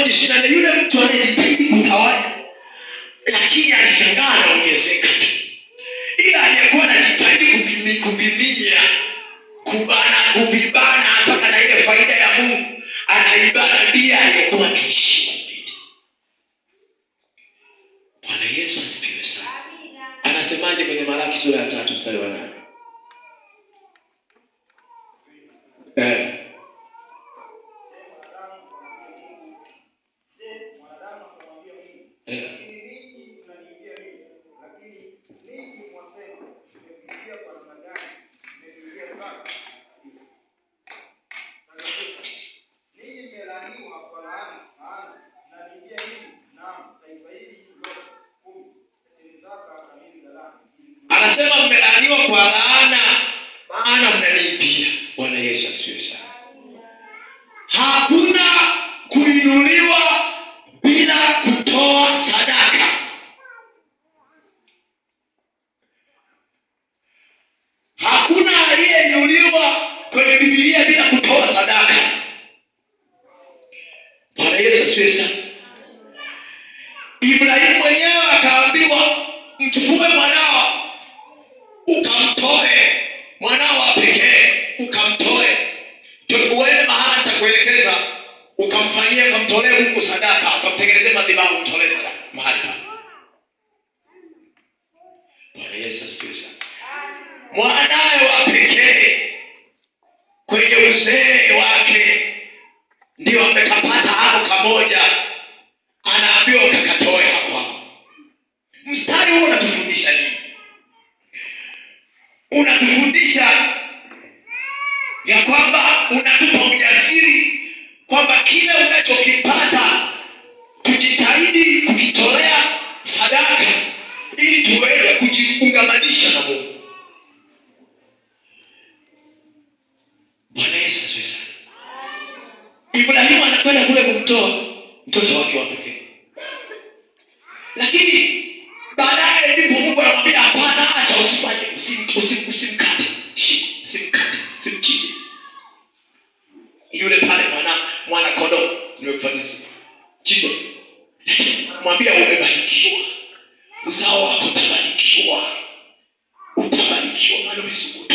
1:24, yule mtu anayejitahidi kutawanya lakini alishangaa anaongezeka tu, ila aliyekuwa anajitahidi kuviminya kuvibana mpaka na ile faida ya Mungu anaibana, ndiye aliyekuwa akiishiwa zaidi. Bwana Yesu asifiwe sana. Anasemaje kwenye Malaki sura ya 3 mstari wa 8? Anasema mmelaaniwa kwa laana, maana mnaniibia. Bwana Yesu asifiwe sana. Hakuna kuinuliwa bila kutoa sadaka. Hakuna aliyeinuliwa kwenye Biblia bila kutoa sadaka. Bwana Yesu asifiwe sana. Ibrahimu mwenyewe akaambiwa mchukue mwanao ukamtoe, mwanao wa pekee ukamtoe, uende mahali nitakuelekeza, ukamfanyia, ukamtolee Mungu sadaka, ukamtengenezea madhabahu, umtolee sadaka mahali pa. Bwana Yesu asifiwe sana. Mwanae wa pekee kwenye uzee wake ndio amekapata hapo kamoja, anaambiwa ukakatoe hapo. Mstari huu unatufundisha nini? Unatufundisha ya kwamba unatupa ujasiri kwamba kile unachokipata tujitahidi kukitolea sadaka ili tuweze kujiungamanisha na Mungu. Bwana Yesu asifiwe sana. Ibrahimu anakwenda kule kumtoa mtoto wake wa pekee, lakini baadaye ndipo Mungu anamwambia hapana, acha, usifanye, usimkate, usimchinje yule pale mwana kondoo nimekufanyia chinjo. Mwambia umebarikiwa, uzao wako utabarikiwa, maana umisubutu.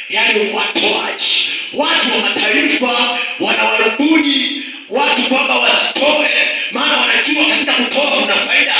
Yaani watoaji, watu wa mataifa wanawarubuni watu kwamba wasitoe, maana wanajua katika kutoa kuna faida.